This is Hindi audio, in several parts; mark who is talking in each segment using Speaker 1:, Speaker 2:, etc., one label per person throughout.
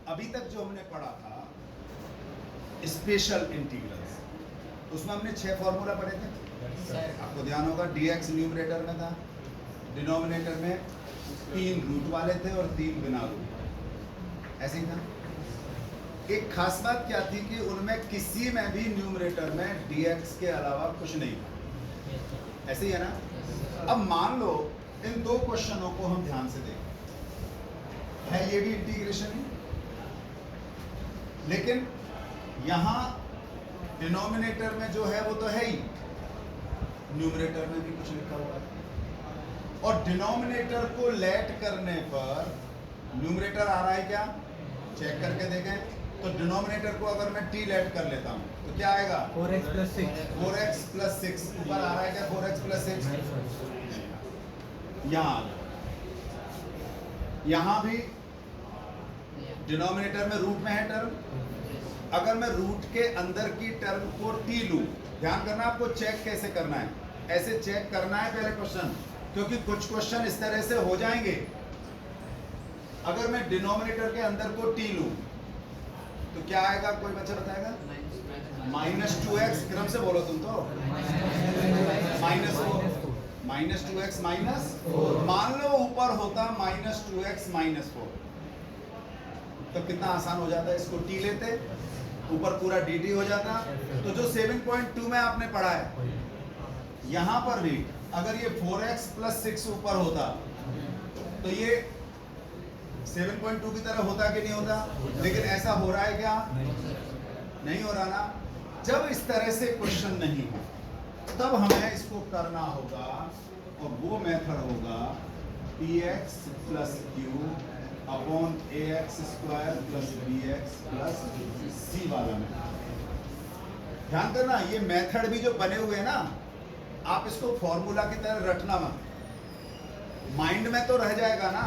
Speaker 1: अभी तक जो हमने पढ़ा था स्पेशल इंटीग्रल्स, उसमें हमने 6 फॉर्मूला पढ़े थे। आपको ध्यान होगा, dx न्यूमरेटर में था, डिनोमिनेटर में 3 रूट वाले थे और 3 बिना रूट, ऐसे ही था। एक खास बात क्या थी कि उनमें किसी में भी न्यूमरेटर में dx के अलावा कुछ नहीं था, ऐसे ही है ना। अब मान लो इन 2 क्वेश्चनों को हम ध्यान से देखें, है ये भी इंटीग्रेशन है, लेकिन यहां डिनोमिनेटर में जो है वो तो है ही, न्यूमरेटर में भी कुछ लिखा हुआ है। और डिनोमिनेटर को लेट करने पर न्यूमरेटर आ रहा है क्या, चेक करके देखें। तो डिनोमिनेटर को अगर मैं t लेट कर लेता हूं तो क्या आएगा,
Speaker 2: 4x + 6।
Speaker 1: 4x + 6 ऊपर आ रहा है क्या, 4x + 6 यहां आ गया। यहां भी डिनोमिनेटर में रूट में है टर्म, अगर मैं रूट के अंदर की टर्म को t लूं, ध्यान करना आपको चेक कैसे करना है, ऐसे चेक करना है पहले क्वेश्चन, क्योंकि कुछ क्वेश्चन इस तरह से हो जाएंगे। अगर मैं डिनोमिनेटर के अंदर को t लूं तो क्या आएगा, कोई बच्चा बताएगा, -2x, क्रम से बोलो तुम तो, -2x -4, मान लो ऊपर होता -2x -4, तो कितना आसान हो जाता है, इसको t लेते, ऊपर पूरा dt हो जाता। तो जो 7.2 में आपने पढ़ा है, यहां पर भी अगर ये 4x + 6 ऊपर होता तो ये 7.2 की तरह होता कि नहीं होता, लेकिन ऐसा हो रहा है क्या, नहीं हो रहा ना। जब इस तरह से क्वेश्चन नहीं हो तब हमें इसको करना होगा, और वो मेथड होगा px + q upon ax² + bx + c वाला मेथड। ध्यान करना, ये मेथड भी जो बने हुए हैं ना, आप इसको फॉर्मूला की तरह रटना मत, माइंड में तो रह जाएगा ना,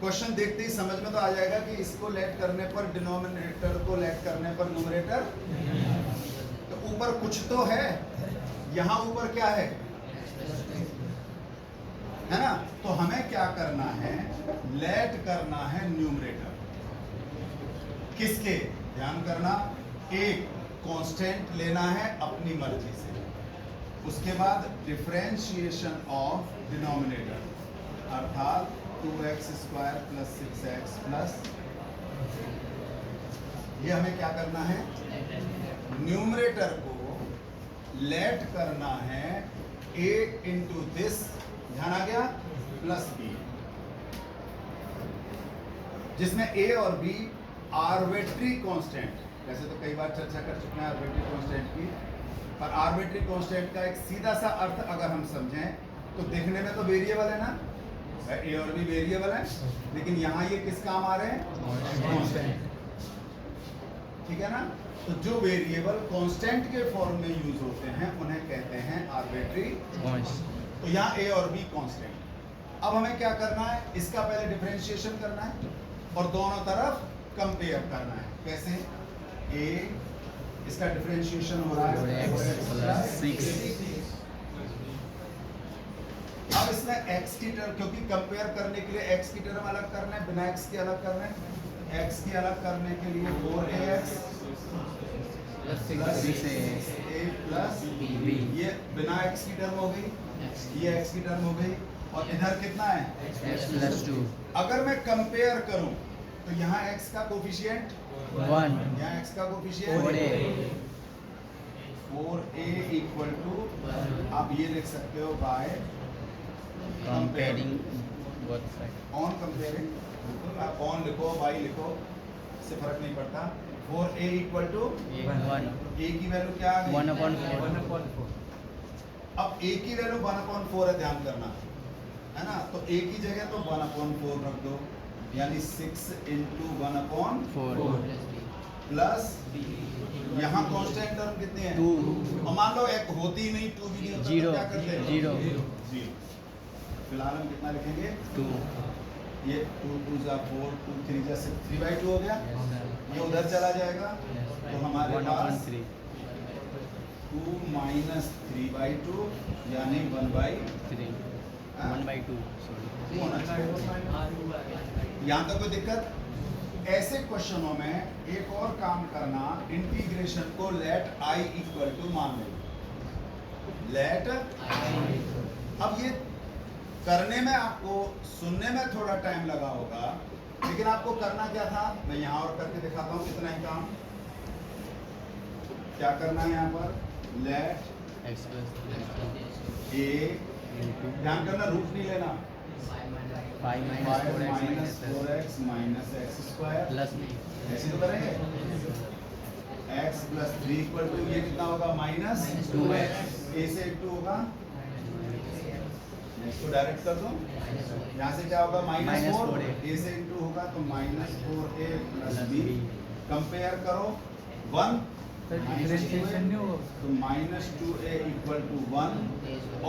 Speaker 1: क्वेश्चन देखते ही समझ में तो आ जाएगा कि इसको लेट करने पर डिनोमिनेटर को लेट करने पर न्यूमरेटर, तो ऊपर कुछ तो है, यहां ऊपर क्या है ना। तो हमें क्या करना है, लेट करना है न्यूमरेटर किसके, ध्यान करना, एक कांस्टेंट लेना है अपनी मर्जी से, उसके बाद डिफरेंशिएशन ऑफ डिनोमिनेटर, अर्थात 2x² + 6x प्लस, ये हमें क्या करना है, न्यूमरेटर को लेट करना है a इंटू दिस, ध्यान आ गया, प्लस b, जिसमें a और b आर्बिट्री कांस्टेंट, वैसे तो कई बार चर्चा कर चुके हैं आर्बिट्री कांस्टेंट की, पर आर्बिट्री कांस्टेंट का एक सीधा सा अर्थ अगर हम समझें तो दिखने में तो वेरिएबल है ना, ए और बी वेरिएबल है, लेकिन यहाँ ये किस काम आ रहे हैं, कांस्टेंट, ठीक है ना। तो जो वेरिएबल कांस्टेंट के फॉर्म में यूज होते हैं उन्हें कहते हैं आर्बिट्री कांस्टेंट। तो यहाँ ए और बी कांस्टेंट। अब हमें क्या करना है, इसका पहले डिफरेंशिएशन करना है और दोनों तरफ कंपेयर करना है। कैसे, ए इसका डिफरेंशिएशन हो रहा है 6, अब इसमें x की टर्म, क्योंकि कंपेयर करने के लिए x की टर्म अलग करना है, बिना x के अलग करना है, x की अलग करने के लिए 4ax + 6a + b, ये बिना x की टर्म हो गई, ये x की टर्म हो गई, और इधर कितना है
Speaker 3: x + 2।
Speaker 1: अगर मैं कंपेयर करूं तो यहाँ x का कोफिशिएंट
Speaker 3: 1,
Speaker 1: यहाँ x का कोफिशिएंट
Speaker 3: 4a,
Speaker 1: 4a = आप ये लिख सकते हो by
Speaker 3: comparing both sides.
Speaker 1: On comparing, आप ऑन लिखो बाई लिखो, इससे फर्क नहीं पड़ता। 4a =
Speaker 3: 1,
Speaker 1: a की वैल्यू क्या आ गई,
Speaker 3: 1/4.
Speaker 1: अब a की वैल्यू 1/4 है, ध्यान करना है ना, तो a की जगह तो 1/4 रख दो, यानी 6 × 1/4 प्लस यहाँ कांस्टेंट टर्म कितनी है
Speaker 3: 2,
Speaker 1: और मान लो एक होती ही नहीं, 2 भी नहीं होता, तो
Speaker 3: 0,
Speaker 1: क्या करते हैं
Speaker 3: 0,
Speaker 1: फिलहाल हम कितना लिखेंगे
Speaker 3: 2,
Speaker 1: ये 2 × 2 = 4, 2 × 3 = 6, 3/2 हो गया, ये उधर चला जाएगा, तो हमारे पास
Speaker 3: 1/3,
Speaker 1: 2 - 3/2 यानी 1/3
Speaker 3: 1/2, sorry.
Speaker 1: होना चाहिए। यहाँ तक कोई दिक्कत, ऐसे क्वेश्चनों में एक और काम करना, इंटीग्रेशन को लेट आई इक्वल टू मान लो, लेट। अब ये करने में आपको, सुनने में थोड़ा टाइम लगा होगा, लेकिन आपको करना क्या था, मैं यहाँ और करके दिखाता हूँ कितना ही काम। क्या करना है यहाँ पर, लेट
Speaker 3: x plus
Speaker 1: ए, ध्यान करना रूट नहीं लेना,
Speaker 3: 5 minus 4x
Speaker 1: minus
Speaker 3: minus
Speaker 1: 4x minus x square,
Speaker 3: plus नहीं
Speaker 1: ऐसे तो करेंगे, x प्लस 3 इक्वल टू ये कितना होगा, माइनस
Speaker 3: 2x।
Speaker 1: ए से 2 होगा, इसको डायरेक्ट कर दो, यहाँ से क्या होगा, माइनस
Speaker 3: Minus
Speaker 1: 4,
Speaker 3: 4a।
Speaker 1: ए से 2 होगा तो minus 4a plus B, compare करो 1
Speaker 2: सर डिफरेंशिएशन नहीं होगा
Speaker 1: तो माइनस 2a इक्वल टू 1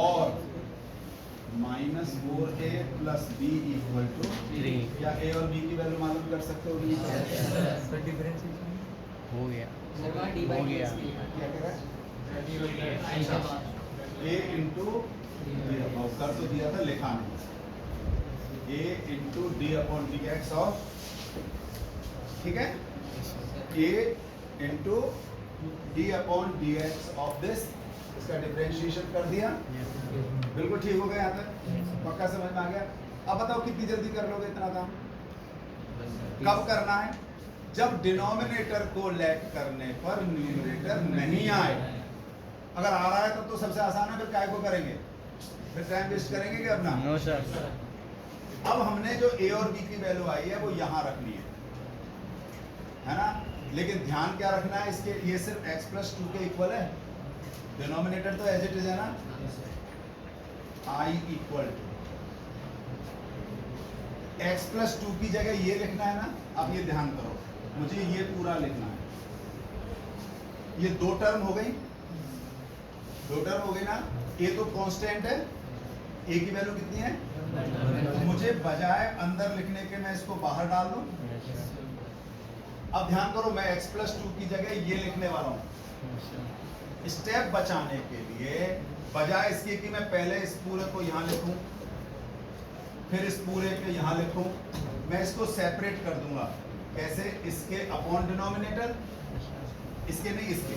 Speaker 1: और minus 4a plus B equal to
Speaker 3: 3
Speaker 1: क्या a और b की वैल्यू मालूम कर सकते हो नहीं?
Speaker 2: सर डिफरेंशिएशन
Speaker 3: हो गया हो गया
Speaker 1: क्या कह रहा है, a इंटू कर तो दिया था, लिखा नहीं, a into D upon D x of, ठीक है, a into D upon D x of this, इसका डिफरेंशिएशन कर दिया, बिल्कुल ठीक हो गया यहाँ तक, पक्का समझ में आ गया। अब बताओ कितनी जल्दी कर लोगे इतना काम, कब करना है, जब डिनोमिनेटर को लेट करने पर न्यूमरेटर नहीं आए। अगर आ रहा है तब तो सबसे आसान है, फिर काय को करेंगे, फिर टाइम वेस्ट करेंगे क्या अपना।
Speaker 3: नो सर
Speaker 1: अब हमने जो a और b की वैल्यू आई है वो यहाँ रखनी है ना, लेकिन ध्यान क्या रखना है इसके, ये सिर्फ x प्लस 2 के इक्वल है, डिनोमिनेटर तो एज इट इज है ना, i equal to x plus 2 की जगह ये लिखना है ना। अब ये ध्यान करो, मुझे ये पूरा लिखना है, ये दो टर्म हो गई, दो टर्म हो गई ना, a तो कांस्टेंट है, a की वैल्यू कितनी है, तो मुझे बजाय अंदर लिखने के मैं इसको बाहर डाल दूं। अब ध्यान करो, मैं x प्लस 2 की जगह ये लिखने वाला हूँ, स्टेप बचाने के लिए, बजाय इसके कि मैं पहले इस पूरे को यहाँ लिखूं फिर इस पूरे को यहाँ लिखूं, मैं इसको सेपरेट कर दूंगा। कैसे, इसके अपॉन डिनोमिनेटर, इसके नहीं इसके,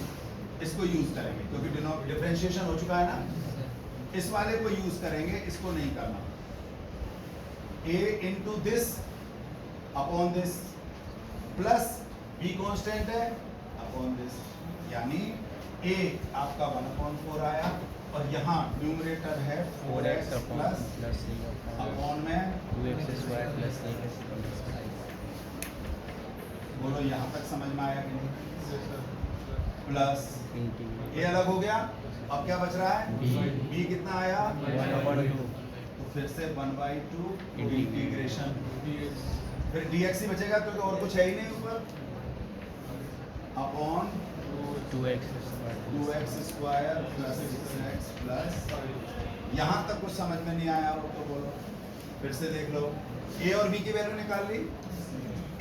Speaker 1: इसको यूज करेंगे क्योंकि डिफरेंशिएशन हो चुका है ना, इस वाले को यूज करेंगे, इसको नहीं करना। a into this upon this plus b constant है अपॉन दिस, यानी a आपका 1/4 आया और यहाँ न्यूमरेटर है 4x प्लस अपॉन में
Speaker 3: 2x स्क्वायर प्लस
Speaker 1: बोलो यहाँ तक समझ में आया कि नहीं, प्लस ये अलग हो गया। अब क्या बच रहा है, b कितना आया,
Speaker 3: 1/2
Speaker 1: तो फिर से 1/2 इंटीग्रेशन, फिर dx ही बचेगा क्योंकि और कुछ है ही नहीं ऊपर, upon 2x square plus 6x plus, यहाँ तक कुछ समझ में नहीं आया हो तो बोलो, फिर से देख लो, a और b की वैल्यू निकाल ली।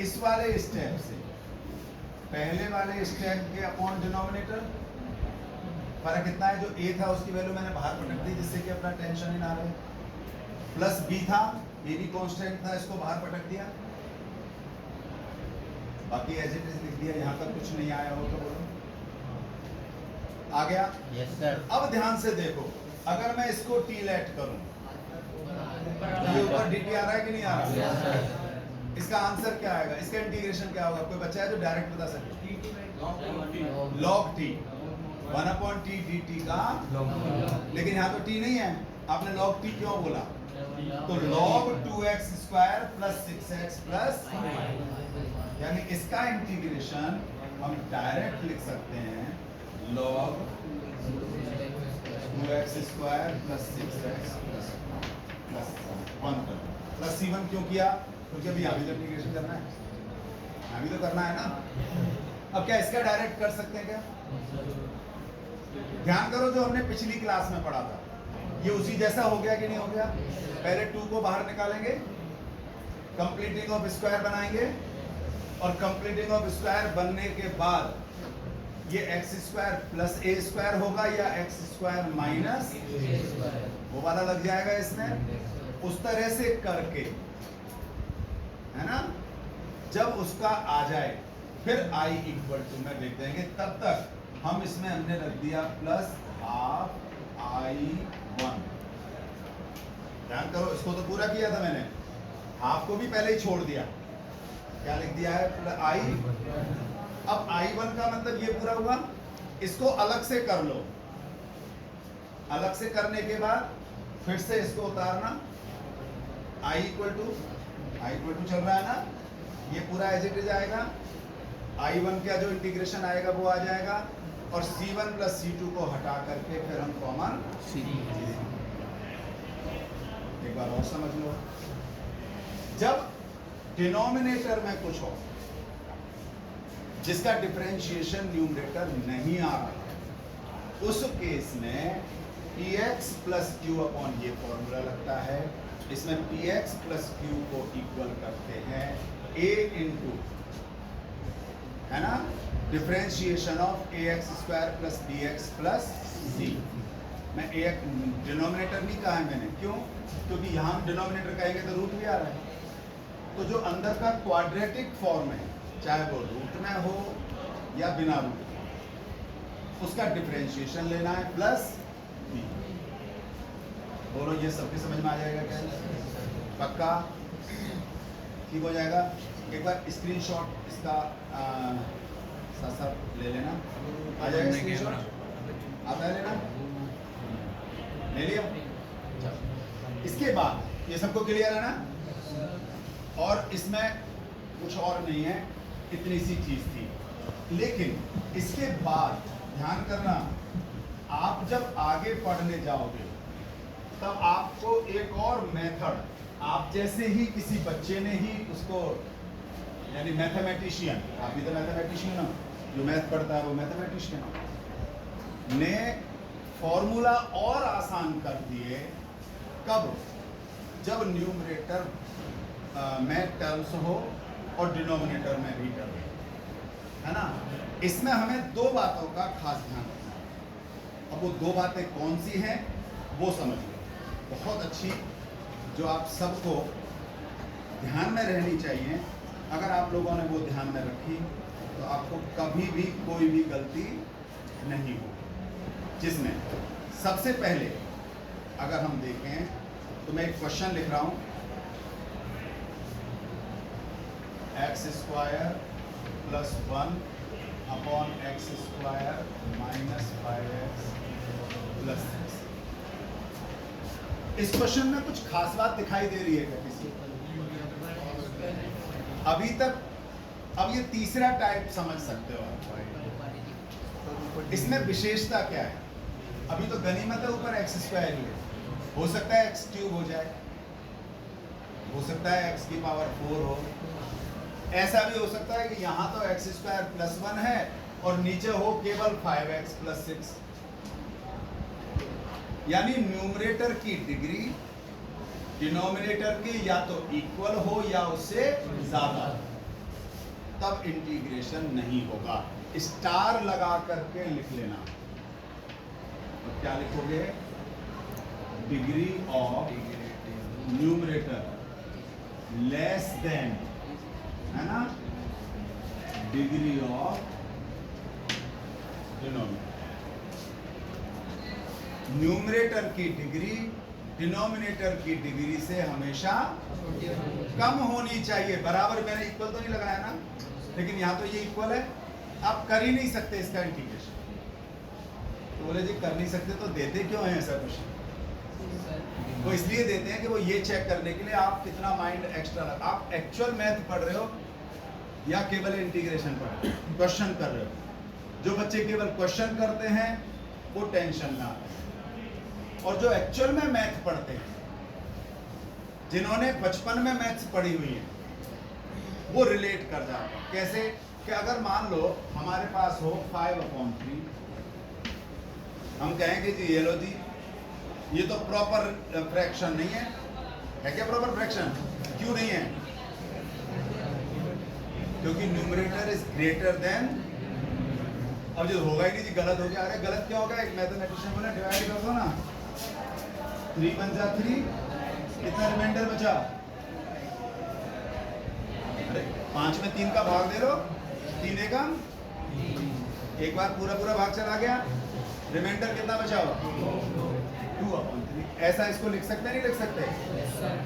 Speaker 1: इस वाले स्टेप से पहले वाले स्टेप के अपॉन डिनोमिनेटर, फर्क कितना है, जो a था उसकी वैल्यू मैंने बाहर पटक दी जिससे कि अपना टेंशन ही ना रहे, प्लस b था, a भी कांस्टेंट था, इसको बाहर पटक दिया, बाकी एज इट इज लिख दिया। यहाँ तक कुछ नहीं आया हो तो बोलो, आ गया।
Speaker 3: Yes sir.
Speaker 1: अब ध्यान से देखो, अगर मैं इसको t लेट करूं, ये ऊपर dt आ रहा है कि नहीं आ रहा,
Speaker 3: यस सर।
Speaker 1: इसका आंसर क्या आएगा, इसका इंटीग्रेशन क्या होगा, कोई बच्चा है जो डायरेक्ट बता सके, log t 1/t dt का, लेकिन यहाँ तो t नहीं है, आपने log t क्यों बोला, तो log 2x square plus 6x plus, यानी इसका इंटीग्रेशन हम डायरेक्ट लिख सकते हैं log 2x square plus 6x plus 1 plus c1 क्यों किया, क्योंकि अभी यहाँ भी तो इंटीग्रेशन करना है, यहाँ भी तो करना है ना। अब क्या इसका डायरेक्ट कर सकते हैं क्या, ध्यान करो जो हमने पिछली क्लास में पढ़ा था ये उसी जैसा हो गया कि नहीं हो गया। पहले 2 को बाहर निकालेंगे, कंप्लीटिंग ऑफ स्क्वायर बनाएंगे, और कंप्लीटिंग ऑफ स्क्वायर बनने के बाद ये एक्स स्क्वायर प्लस ए स्क्वायर होगा या एक्स स्क्वायर माइनस वो वाला लग जाएगा इसमें, उस तरह से करके, है ना, जब उसका आ जाए फिर i इक्वल टू में लिख देंगे, तब तक हम इसमें हमने रख दिया प्लस हाफ i1। ध्यान करो, इसको तो पूरा किया था मैंने, हाफ को भी पहले ही छोड़ दिया, क्या लिख दिया है प्लस i। अब i1 का मतलब ये पूरा हुआ, इसको अलग से कर लो, अलग से करने के बाद फिर से इसको उतारना, i इक्वल टू चल रहा है ना, ये पूरा एज इट इज आएगा, i1 का जो इंटीग्रेशन आएगा वो आ जाएगा, और c1 प्लस c2 को हटा करके फिर हम कॉमन
Speaker 3: C
Speaker 1: एक बार और समझ लो। जब डिनोमिनेटर में कुछ हो जिसका डिफरेंशिएशन न्यूमरेटर नहीं आ रहा है, उस केस में px प्लस क्यू अपॉन ये फॉर्मूला लगता है, इसमें px प्लस क्यू को इक्वल करते हैं a इंटू, है ना, differentiation of ax square plus bx plus c। मैं ax डिनोमिनेटर नहीं कहा है मैंने, क्यों? क्योंकि यहाँ हम डिनोमिनेटर कहेंगे तो रूट भी आ रहा है, तो जो अंदर का क्वाड्रेटिक फॉर्म है, चाहे वो रूट में हो या बिना रूट, उसका डिफरेंशिएशन लेना है प्लस b। बोलो ये सबके समझ में आ जाएगा क्या? पक्का? ठीक हो जाएगा। एक बार स्क्रीनशॉट इसका साथ साथ ले लेना, आ जाएगा स्क्रीनशॉट, आता है लेना, ले लिया। इसके बाद ये सबको क्लियर है ना, और इसमें कुछ और नहीं है, इतनी सी चीज थी, लेकिन इसके बाद ध्यान करना, आप जब आगे पढ़ने जाओगे तब आपको एक और मेथड, आप जैसे ही किसी बच्चे ने ही उसको, यानी मैथमेटिशियन, आप भी तो मैथमेटिशियन हो, जो मैथ पढ़ता है वो मैथमेटिशियन ने फॉर्मूला और आसान कर दिए। कब? जब न्यूमरेटर में टर्म्स हो और डिनोमिनेटर में भी टर्म, है ना। इसमें हमें दो बातों का खास ध्यान रखना है। अब वो दो बातें कौन सी हैं वो समझ लो, बहुत अच्छी, जो आप सबको ध्यान में रहनी चाहिए। अगर आप लोगों ने वो ध्यान में रखी तो आपको कभी भी कोई भी गलती नहीं होगी। जिसमें सबसे पहले अगर हम देखें तो मैं एक क्वेश्चन लिख रहा हूं, x square plus 1 upon x square minus 5x plus 6। इस क्वेश्चन में कुछ खास बात दिखाई दे रही है क्या किसी? अभी तक, अब ये तीसरा टाइप समझ सकते हो आप। इसमें विशेषता क्या है? अभी तो गनीमत है ऊपर एक्स स्क्वायर ही है, हो सकता है एक्स क्यूब हो जाए, हो सकता है एक्स की पावर 4 हो, ऐसा भी हो सकता है कि यहाँ तो एक्स स्क्वायर प्लस 1 है और नीचे हो केवल 5x प्लस 6। यानी न्यूमरेटर की डिग्री डिनोमिनेटर की या तो इक्वल हो या उससे ज्यादा, तब इंटीग्रेशन नहीं होगा। स्टार लगा करके लिख लेना, तो क्या लिखोगे? Degree of numerator less than, है ना, डिग्री ऑफ डिनोमिनेटर। न्यूमरेटर की डिग्री डिनोमिनेटर की डिग्री से हमेशा कम होनी चाहिए। बराबर, मैंने इक्वल तो नहीं लगाया ना, लेकिन यहाँ तो ये इक्वल है, आप कर ही नहीं सकते इसका इंटीग्रेशन। तो बोले जी कर नहीं सकते तो देते क्यों हैं ऐसा कुछ? वो इसलिए देते हैं कि वो ये चेक करने के लिए आप कितना माइंड एक्स्ट्रा लगा। आप एक्चुअल मैथ पढ़ रहे हो या केवल इंटीग्रेशन पढ़ रहे हो, क्वेश्चन कर रहे हो। जो बच्चे केवल क्वेश्चन करते हैं वो टेंशन ना आए, और जो एक्चुअल में मैथ पढ़ते हैं, जिन्होंने बचपन में मैथ्स पढ़ी हुई है, वो रिलेट कर जाते हैं। कैसे? कि अगर मान लो हमारे पास हो 5/3, हम कहेंगे जी ये लो जी, ये तो प्रॉपर फ्रैक्शन नहीं है। है क्या प्रॉपर फ्रैक्शन? क्यों नहीं है? क्योंकि न्यूमरेटर इज ग्रेटर देन, अब जो होगा ही नहीं जी, गलत हो गया। अरे गलत क्या होगा? एक मैथमेटिशियन बोला डिवाइड कर दो ना, 3 × 3, कितना रिमाइंडर बचा? अरे 5 में 3 का भाग दे लो, 3 एकम, एक बार पूरा पूरा भाग चला गया, रिमाइंडर कितना बचा हुआ 2/3। ऐसा इसको लिख सकते हैं, नहीं लिख सकते?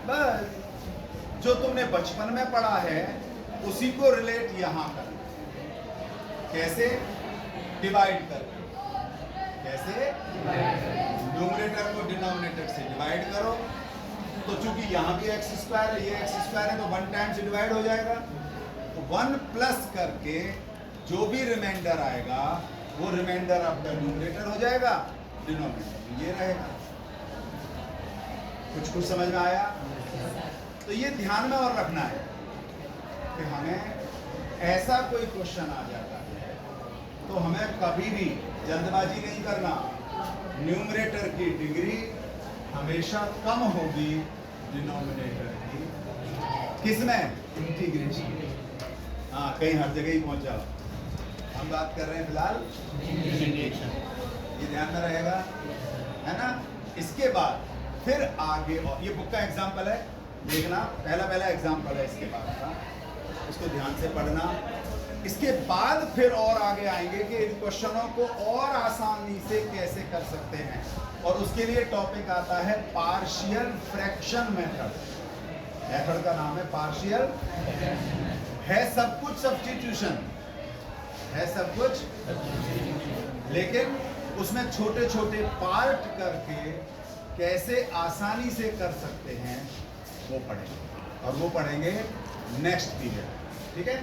Speaker 1: बस जो तुमने बचपन में पढ़ा है उसी को रिलेट यहाँ कर। कैसे? डिवाइड कर। कैसे? न्यूमरेटर को डिनोमिनेटर से डिवाइड करो, तो चूंकि यहाँ भी x स्क्वायर है, ये x स्क्वायर है, तो 1 टाइम्स डिवाइड हो जाएगा। तो 1 प्लस करके जो भी रिमाइंडर आएगा वो रिमाइंडर आपका न्यूमरेटर हो जाएगा, डिनोमिनेटर ये रहेगा। कुछ समझ में आया? तो ये ध्यान में और रखना है कि हमें ऐसा कोई क्वेश्चन आ जाता है तो हमें कभी भी जल्दबाजी नहीं करना। न्यूमरेटर की डिग्री हमेशा कम होगी डिनोमिनेटर की। किसमें? इंटीग्रेशन। हाँ, कहीं हर जगह ही पहुंच जाओ। हम बात कर रहे हैं फिलहाल इंटीग्रेशन, ये ध्यान में रहेगा, है ना? इसके बाद फिर आगे, और ये बुक का एग्जाम्पल है, देखना, पहला एग्जाम्पल है इसके बाद का, इसको ध्यान से पढ़ना। इसके बाद फिर और आगे आएंगे कि इन क्वेश्चनों को और आसानी से कैसे कर सकते हैं, और उसके लिए टॉपिक आता है पार्शियल फ्रैक्शन मेथड। मेथड का नाम है पार्शियल, है सब कुछ सब्स्टिट्यूशन, है सब कुछ, लेकिन उसमें छोटे छोटे पार्ट करके कैसे आसानी से कर सकते हैं वो पढ़ेंगे, और वो पढ़ेंगे नेक्स्ट पीरियड। ठीक है?